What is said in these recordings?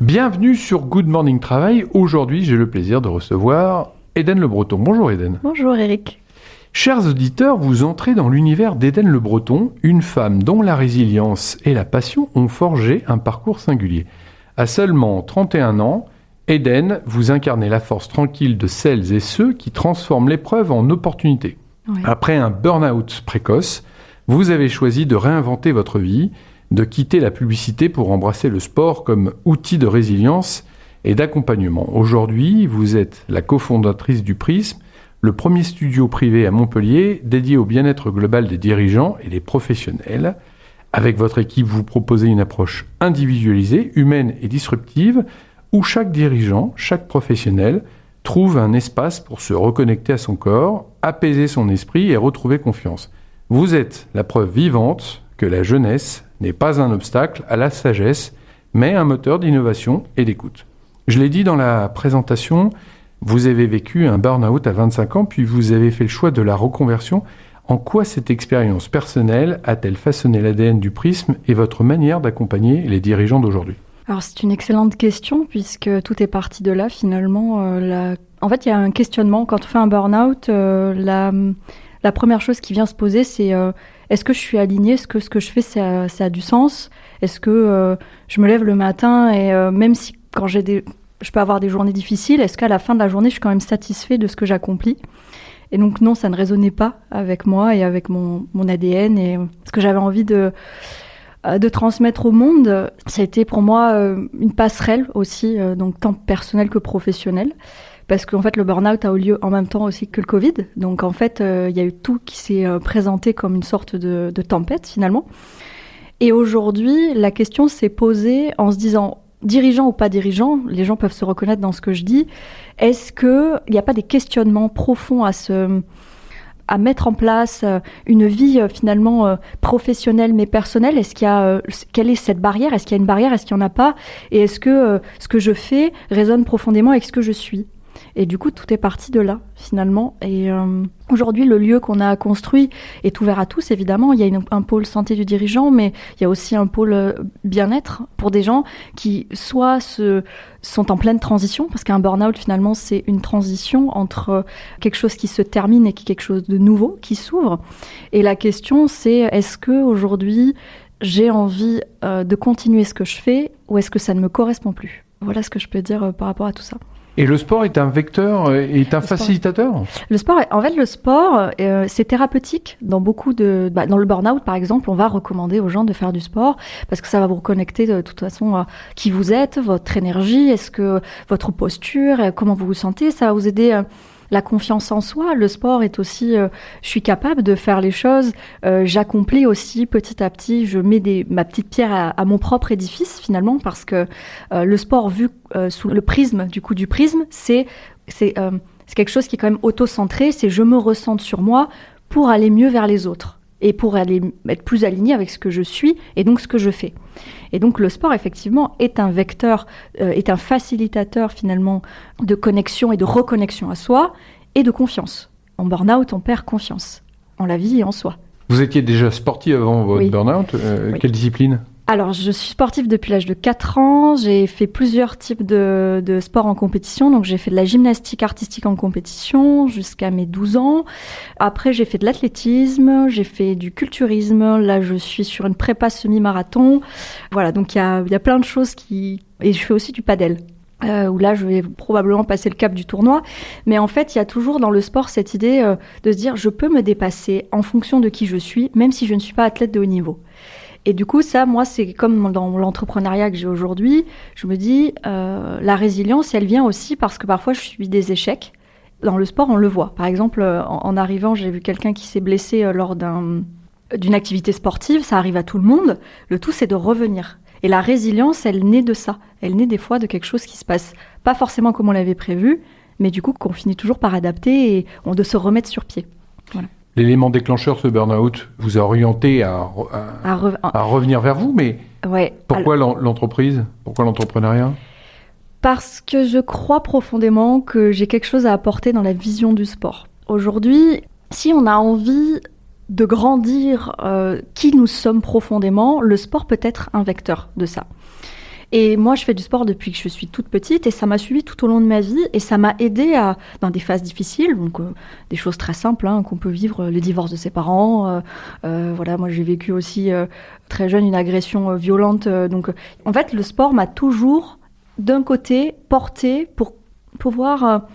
Bienvenue sur Good Morning Travail. Aujourd'hui, j'ai le plaisir de recevoir Éden Le Breton. Bonjour Éden. Bonjour Eric. Chers auditeurs, vous entrez dans l'univers d'Éden Le Breton, une femme dont la résilience et la passion ont forgé un parcours singulier. À seulement 31 ans, Éden, vous incarnez la force tranquille de celles et ceux qui transforment l'épreuve en opportunité. Oui. Après un burn-out précoce, vous avez choisi de réinventer votre vie, de quitter la publicité pour embrasser le sport comme outil de résilience et d'accompagnement. Aujourd'hui, vous êtes la cofondatrice du Prisme, le premier studio privé à Montpellier dédié au bien-être global des dirigeants et des professionnels. Avec votre équipe, vous proposez une approche individualisée, humaine et disruptive, où chaque dirigeant, chaque professionnel trouve un espace pour se reconnecter à son corps, apaiser son esprit et retrouver confiance. Vous êtes la preuve vivante que la jeunesse n'est pas un obstacle à la sagesse, mais un moteur d'innovation et d'écoute. Je l'ai dit dans la présentation, vous avez vécu un burn-out à 25 ans, puis vous avez fait le choix de la reconversion. En quoi cette expérience personnelle a-t-elle façonné l'ADN du Prisme et votre manière d'accompagner les dirigeants d'aujourd'hui ? Alors c'est une excellente question puisque tout est parti de là finalement. En fait, il y a un questionnement. Quand on fait un burn-out, la première chose qui vient se poser, c'est est-ce que je suis alignée ? Est-ce que ce que je fais, ça a du sens ? Est-ce que je me lève le matin et même si quand je peux avoir des journées difficiles, est-ce qu'à la fin de la journée, je suis quand même satisfait de ce que j'accomplis ? Et donc non, ça ne résonnait pas avec moi et avec mon ADN et ce que j'avais envie de transmettre au monde. Ça a été pour moi une passerelle aussi, donc tant personnelle que professionnelle. Parce qu'en fait, le burn-out a eu lieu en même temps aussi que le Covid. Donc en fait, il y a eu tout qui s'est présenté comme une sorte de tempête finalement. Et aujourd'hui, la question s'est posée en se disant, dirigeant ou pas dirigeant, les gens peuvent se reconnaître dans ce que je dis, est-ce qu'il n'y a pas des questionnements profonds à mettre en place une vie finalement professionnelle mais personnelle ? Est-ce qu'il y a quelle est cette barrière ? Est-ce qu'il y a une barrière ? Est-ce qu'il n'y en a pas ? Et est-ce que ce que je fais résonne profondément avec ce que je suis ? Et du coup, tout est parti de là, finalement. Et aujourd'hui, le lieu qu'on a construit est ouvert à tous, évidemment. Il y a un pôle santé du dirigeant, mais il y a aussi un pôle bien-être pour des gens qui soit sont en pleine transition, parce qu'un burn-out, finalement, c'est une transition entre quelque chose qui se termine et quelque chose de nouveau qui s'ouvre. Et la question, c'est est-ce qu'aujourd'hui, j'ai envie de continuer ce que je fais ou est-ce que ça ne me correspond plus ? Voilà ce que je peux dire par rapport à tout ça. Et le sport est un vecteur, est un facilitateur ? Le sport, c'est thérapeutique. Dans dans le burn-out, par exemple, on va recommander aux gens de faire du sport parce que ça va vous reconnecter de toute façon à qui vous êtes, votre énergie, est-ce que votre posture, comment vous vous sentez, ça va vous aider. La confiance en soi, le sport est aussi, je suis capable de faire les choses, j'accomplis aussi petit à petit, je mets ma petite pierre à mon propre édifice finalement, parce que le sport vu sous le prisme du prisme, c'est quelque chose qui est quand même auto-centré, c'est je me recentre sur moi pour aller mieux vers les autres et pour aller être plus aligné avec ce que je suis et donc ce que je fais. Et donc le sport, effectivement, est un vecteur, est un facilitateur finalement de connexion et de reconnexion à soi et de confiance. En burn-out, on perd confiance en la vie et en soi. Vous étiez déjà sportive avant votre burn-out. Oui. Quelle discipline ? Alors, je suis sportive depuis l'âge de 4 ans. J'ai fait plusieurs types de sports en compétition. Donc, j'ai fait de la gymnastique artistique en compétition jusqu'à mes 12 ans. Après, j'ai fait de l'athlétisme, j'ai fait du culturisme. Là, je suis sur une prépa semi-marathon. Voilà, donc il y a plein de choses Et je fais aussi du padel. Où là, je vais probablement passer le cap du tournoi. Mais en fait, il y a toujours dans le sport cette idée de se dire, je peux me dépasser en fonction de qui je suis, même si je ne suis pas athlète de haut niveau. Et du coup, ça, moi, c'est comme dans l'entrepreneuriat que j'ai aujourd'hui. Je me dis, la résilience, elle vient aussi parce que parfois, je subis des échecs. Dans le sport, on le voit. Par exemple, en arrivant, j'ai vu quelqu'un qui s'est blessé lors d'une activité sportive. Ça arrive à tout le monde. Le tout, c'est de revenir. Et la résilience, elle naît de ça. Elle naît des fois de quelque chose qui se passe pas forcément comme on l'avait prévu, mais du coup, qu'on finit toujours par adapter et de se remettre sur pied. Voilà. L'élément déclencheur, ce burn-out, vous a orienté à revenir vers vous, mais ouais, pourquoi l'entreprise ? Pourquoi l'entrepreneuriat ? Parce que je crois profondément que j'ai quelque chose à apporter dans la vision du sport. Aujourd'hui, si on a envie de grandir qui nous sommes profondément, le sport peut être un vecteur de ça. Et moi, je fais du sport depuis que je suis toute petite et ça m'a suivi tout au long de ma vie et ça m'a aidé dans des phases difficiles, donc des choses très simples qu'on peut vivre, le divorce de ses parents. Voilà, moi j'ai vécu aussi très jeune une agression violente. Donc, en fait, le sport m'a toujours, d'un côté, porté pour pouvoir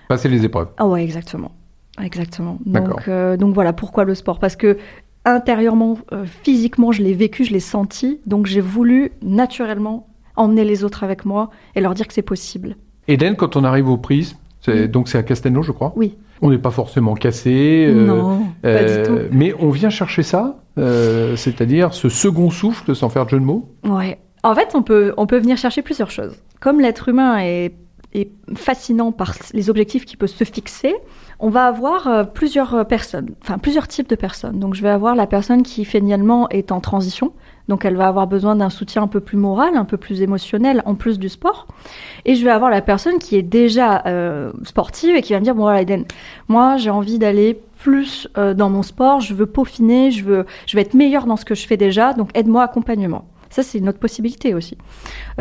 passer les épreuves. Ah ouais, exactement. Donc voilà, pourquoi le sport ? Parce que intérieurement, physiquement, je l'ai vécu, je l'ai senti, donc j'ai voulu naturellement emmener les autres avec moi et leur dire que c'est possible. Eden, quand on arrive au Prisme, donc c'est à Castelnau, je crois. Oui. On n'est pas forcément cassé. Non, pas du tout. Mais on vient chercher ça, c'est-à-dire ce second souffle, sans faire de jeu de mots. Ouais. En fait, on peut venir chercher plusieurs choses. Comme l'être humain est fascinant par les objectifs qu'il peut se fixer, on va avoir plusieurs types de personnes. Donc, je vais avoir la personne qui, finalement, est en transition. Donc, elle va avoir besoin d'un soutien un peu plus moral, un peu plus émotionnel, en plus du sport. Et je vais avoir la personne qui est déjà sportive et qui va me dire, bon, voilà, Eden, moi, j'ai envie d'aller plus dans mon sport, je veux peaufiner, je veux être meilleure dans ce que je fais déjà, donc aide-moi, accompagne-moi. Ça, c'est une autre possibilité aussi.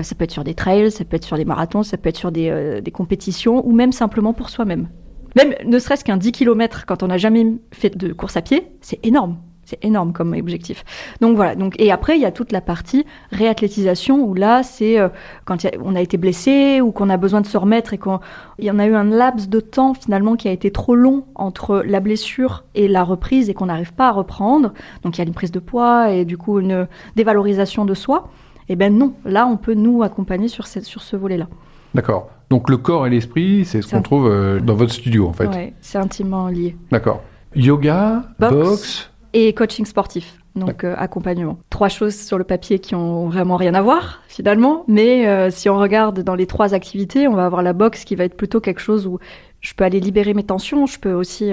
Ça peut être sur des trails, ça peut être sur des marathons, ça peut être sur des compétitions, ou même simplement pour soi-même. Même ne serait-ce qu'un 10 km quand on n'a jamais fait de course à pied, c'est énorme. C'est énorme comme objectif. Donc voilà. Et après, il y a toute la partie réathlétisation où là, c'est quand on a été blessé ou qu'on a besoin de se remettre et qu'il y en a eu un laps de temps finalement qui a été trop long entre la blessure et la reprise et qu'on n'arrive pas à reprendre. Donc il y a une prise de poids et du coup une dévalorisation de soi. Eh ben non, là, on peut nous accompagner sur ce volet-là. D'accord. Donc le corps et l'esprit, c'est ce qu'on trouve dans votre studio en fait. Oui, c'est intimement lié. D'accord. Yoga, boxe et coaching sportif, donc accompagnement. 3 choses sur le papier qui ont vraiment rien à voir, finalement. Mais si on regarde dans les 3 activités, on va avoir la boxe qui va être plutôt quelque chose où je peux aller libérer mes tensions. Je peux aussi,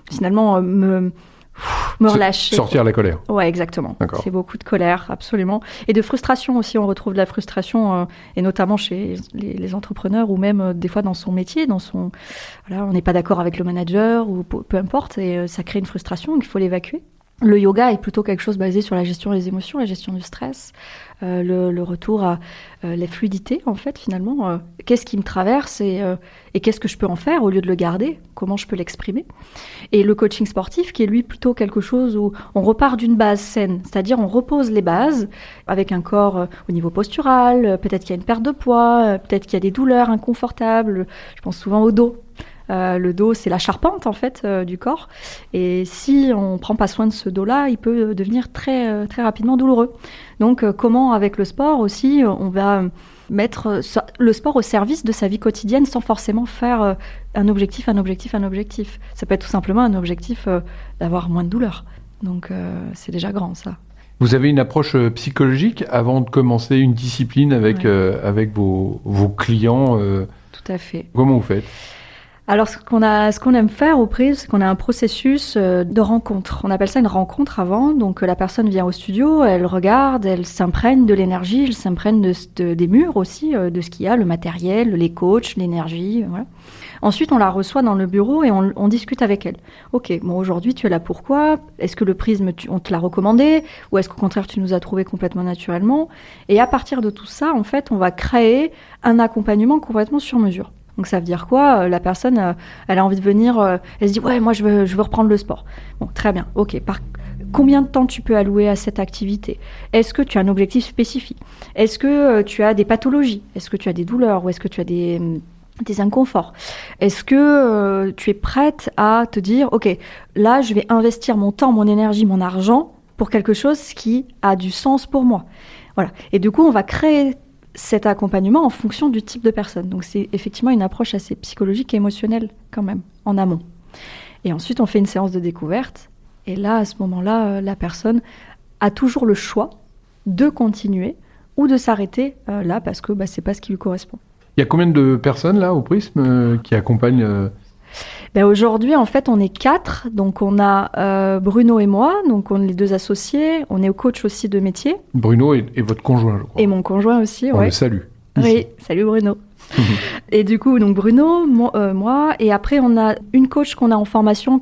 finalement, me relâcher. Sortir la colère. Ouais, exactement. D'accord. C'est beaucoup de colère, absolument. Et de frustration aussi. On retrouve de la frustration, et notamment chez les entrepreneurs ou même des fois dans son métier, voilà, on n'est pas d'accord avec le manager ou peu importe, et ça crée une frustration, donc il faut l'évacuer. Le yoga est plutôt quelque chose basé sur la gestion des émotions, la gestion du stress, le retour à la fluidité, en fait, finalement. Qu'est-ce qui me traverse et qu'est-ce que je peux en faire au lieu de le garder ? Comment je peux l'exprimer ? Et le coaching sportif, qui est lui plutôt quelque chose où on repart d'une base saine, c'est-à-dire on repose les bases avec un corps au niveau postural, peut-être qu'il y a une perte de poids, peut-être qu'il y a des douleurs inconfortables, je pense souvent au dos. Le dos, c'est la charpente en fait du corps. Et si on ne prend pas soin de ce dos-là, il peut devenir très, très rapidement douloureux. Donc, comment avec le sport aussi, on va mettre le sport au service de sa vie quotidienne sans forcément faire un objectif. Ça peut être tout simplement un objectif d'avoir moins de douleur. Donc, c'est déjà grand ça. Vous avez une approche psychologique avant de commencer une discipline avec vos clients Tout à fait. Comment vous faites ? Alors, ce qu'on aime faire au Prisme, c'est qu'on a un processus de rencontre. On appelle ça une rencontre avant. Donc, la personne vient au studio, elle regarde, elle s'imprègne de l'énergie, elle s'imprègne des murs aussi, de ce qu'il y a, le matériel, les coachs, l'énergie, voilà. Ensuite, on la reçoit dans le bureau et on discute avec elle. Ok, bon, aujourd'hui, tu es là pourquoi ? Est-ce que le Prisme, on te l'a recommandé ? Ou est-ce qu'au contraire, tu nous as trouvé complètement naturellement ? Et à partir de tout ça, en fait, on va créer un accompagnement complètement sur mesure. Donc ça veut dire quoi ? La personne, elle a envie de venir, elle se dit « Ouais, moi je veux reprendre le sport ». Bon, très bien, ok. Combien de temps tu peux allouer à cette activité ? Est-ce que tu as un objectif spécifique ? Est-ce que tu as des pathologies ? Est-ce que tu as des douleurs ? Ou est-ce que tu as des inconforts ? Est-ce que tu es prête à te dire « Ok, là je vais investir mon temps, mon énergie, mon argent pour quelque chose qui a du sens pour moi ». Voilà. Et du coup, on va créer cet accompagnement en fonction du type de personne. Donc c'est effectivement une approche assez psychologique et émotionnelle quand même, en amont. Et ensuite, on fait une séance de découverte. Et là, à ce moment-là, la personne a toujours le choix de continuer ou de s'arrêter là parce que c'est pas ce qui lui correspond. Il y a combien de personnes là au Prisme qui accompagnent Aujourd'hui, en fait, on est 4. Donc, on a Bruno et moi. Donc, on est les 2 associés. On est au coach aussi de métier. Bruno et votre conjoint, je crois. Et mon conjoint aussi, On le salue. ici. Oui, salut Bruno. Et du coup, donc Bruno, moi, et après on a une coach qu'on a en formation,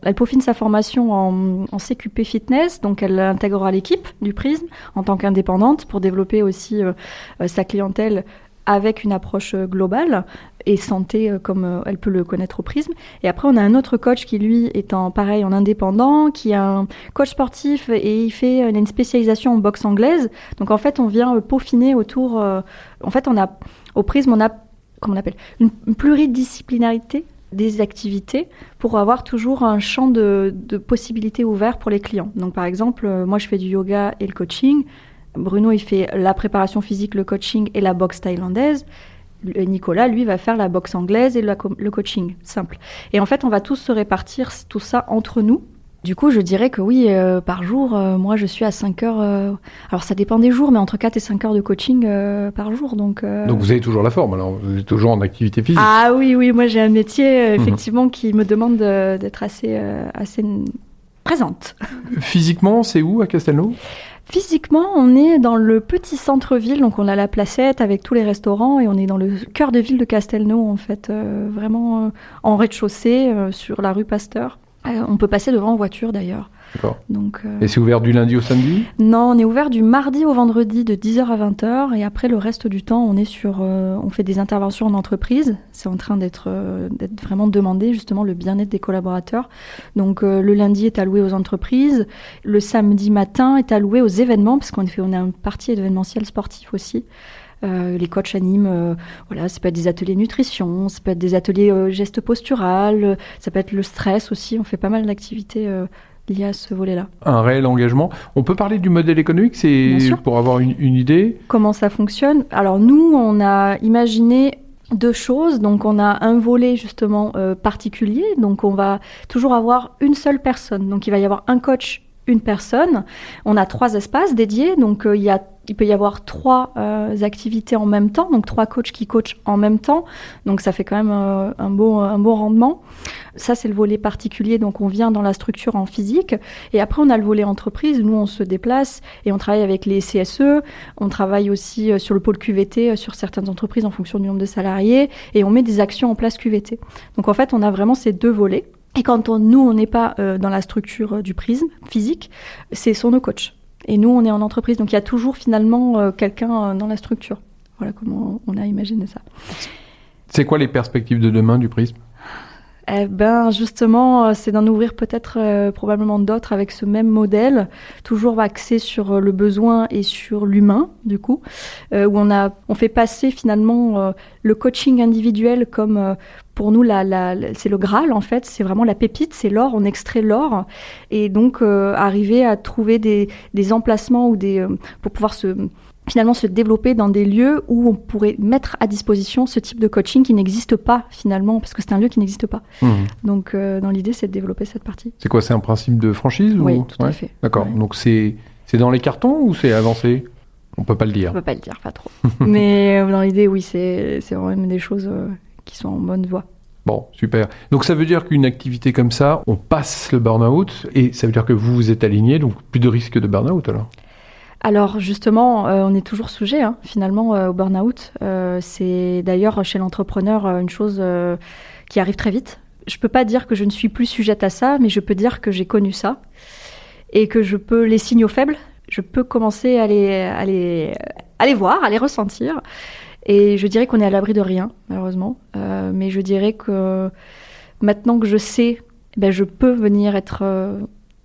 elle peaufine sa formation en CQP Fitness, donc elle intégrera l'équipe du Prisme en tant qu'indépendante pour développer aussi sa clientèle avec une approche globale et santé comme elle peut le connaître au Prisme. Et après, on a un autre coach qui, lui, est en indépendant, qui est un coach sportif et il a une spécialisation en boxe anglaise. Donc, en fait, on vient peaufiner autour... au Prisme, on a, comment on appelle, une pluridisciplinarité des activités pour avoir toujours un champ de possibilités ouverts pour les clients. Donc, par exemple, moi, je fais du yoga et le coaching. Bruno, il fait la préparation physique, le coaching et la boxe thaïlandaise. Nicolas, lui, va faire la boxe anglaise et le coaching, simple. Et en fait, on va tous se répartir tout ça entre nous. Du coup, je dirais que oui, par jour, moi, je suis à 5 heures. Alors, ça dépend des jours, mais entre 4 et 5 heures de coaching par jour. Donc, vous avez toujours la forme, alors vous êtes toujours en activité physique. Ah oui, moi, j'ai un métier, effectivement, qui me demande d'être assez présente. Physiquement, c'est où, à Castelnau ? Physiquement, on est dans le petit centre-ville, donc on a la Placette avec tous les restaurants et on est dans le cœur de ville de Castelnau, en fait, vraiment en rez-de-chaussée, sur la rue Pasteur. On peut passer devant en voiture, d'ailleurs. D'accord. Donc, et c'est ouvert du lundi au samedi ? Non, on est ouvert du mardi au vendredi de 10h à 20h et après le reste du temps, on fait des interventions en entreprise. C'est en train d'être vraiment demandé, justement, le bien-être des collaborateurs. Donc le lundi est alloué aux entreprises, le samedi matin est alloué aux événements parce qu'on a une partie événementielle sportif aussi. Les coachs animent, ça peut être des ateliers nutrition, ça peut être des ateliers gestes postural, ça peut être le stress aussi. On fait pas mal d'activités liées à ce volet-là. Un réel engagement. On peut parler du modèle économique, c'est pour avoir une idée ? Comment ça fonctionne ? Alors nous, on a imaginé 2 choses. Donc on a un volet justement particulier. Donc on va toujours avoir une seule personne. Donc il va y avoir un coach, une personne. On a 3 espaces dédiés. Donc il peut y avoir 3 activités en même temps, donc 3 coachs qui coachent en même temps. Donc ça fait quand même un beau rendement. Ça, c'est le volet particulier. Donc on vient dans la structure en physique. Et après, on a le volet entreprise. Nous, on se déplace et on travaille avec les CSE. On travaille aussi sur le pôle QVT sur certaines entreprises en fonction du nombre de salariés. Et on met des actions en place QVT. Donc en fait, on a vraiment ces 2 volets. Et quand on n'est pas dans la structure du Prisme physique, c'est sur nos coachs. Et nous, on est en entreprise, donc il y a toujours finalement quelqu'un dans la structure. Voilà comment on a imaginé ça. C'est quoi les perspectives de demain du Prisme ? Eh ben, justement, c'est d'en ouvrir peut-être probablement d'autres avec ce même modèle, toujours axé sur le besoin et sur l'humain, du coup, où on fait passer finalement le coaching individuel comme pour nous, c'est le Graal, en fait, c'est vraiment la pépite, c'est l'or, on extrait l'or, et donc arriver à trouver des emplacements pour pouvoir finalement se développer dans des lieux où on pourrait mettre à disposition ce type de coaching qui n'existe pas finalement, parce que c'est un lieu qui n'existe pas. Donc dans l'idée, c'est de développer cette partie. C'est quoi, c'est un principe de franchise ? Oui, tout à fait. D'accord, donc c'est dans les cartons ou c'est avancé ? On peut pas le dire. On peut pas le dire, pas trop. Mais dans l'idée, oui, c'est vraiment des choses qui sont en bonne voie. Bon, super. Donc ça veut dire qu'une activité comme ça, on passe le burn-out, et ça veut dire que vous êtes aligné, donc plus de risque de burn-out alors ? Alors justement, on est toujours sujet finalement au burn-out. C'est d'ailleurs chez l'entrepreneur une chose qui arrive très vite. Je ne peux pas dire que je ne suis plus sujette à ça, mais je peux dire que j'ai connu ça et que je peux les signaux faibles, je peux commencer à les voir, à les ressentir. Et je dirais qu'on est à l'abri de rien, malheureusement. Mais je dirais que maintenant que je sais, je peux venir être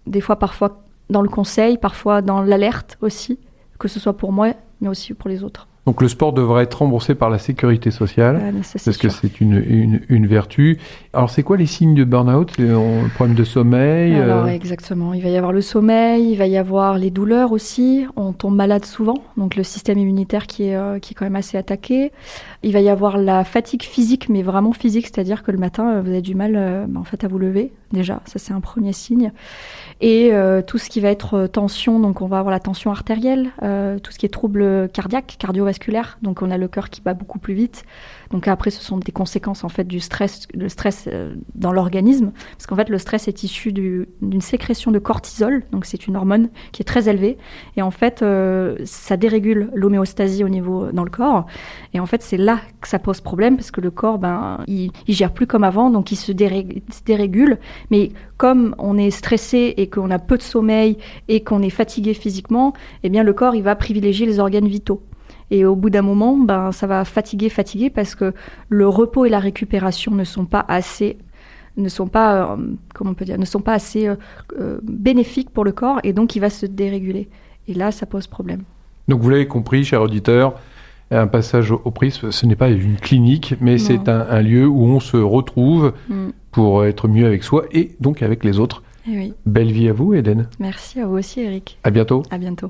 des fois, parfois, dans le conseil, parfois dans l'alerte aussi, que ce soit pour moi, mais aussi pour les autres. Donc le sport devrait être remboursé par la sécurité sociale, parce que c'est une vertu. Alors c'est quoi les signes de burn-out ? C'est un problème de sommeil Alors exactement, il va y avoir le sommeil, il va y avoir les douleurs aussi, on tombe malade souvent, donc le système immunitaire qui est quand même assez attaqué. Il va y avoir la fatigue physique, mais vraiment physique, c'est-à-dire que le matin, vous avez du mal à vous lever, déjà, ça c'est un premier signe. Et tout ce qui va être tension, donc on va avoir la tension artérielle, tout ce qui est troubles cardiaques, cardiovasculaires, cardiovasculaire, donc on a le cœur qui bat beaucoup plus vite. Donc après, ce sont des conséquences en fait du stress, le stress dans l'organisme, parce qu'en fait le stress est issu d'une sécrétion de cortisol, donc c'est une hormone qui est très élevée, et en fait ça dérégule l'homéostasie au niveau dans le corps, et en fait c'est là que ça pose problème, parce que le corps, il gère plus comme avant, donc il se dérégule, mais comme on est stressé et qu'on a peu de sommeil et qu'on est fatigué physiquement, eh bien le corps il va privilégier les organes vitaux. Et au bout d'un moment, ça va fatiguer parce que le repos et la récupération ne sont pas assez bénéfiques pour le corps, et donc il va se déréguler. Et là, ça pose problème. Donc vous l'avez compris, chers auditeurs, un passage au prisme, ce n'est pas une clinique, mais c'est un lieu où on se retrouve pour être mieux avec soi et donc avec les autres. Et oui. Belle vie à vous, Eden. Merci à vous aussi, Eric. À bientôt. À bientôt.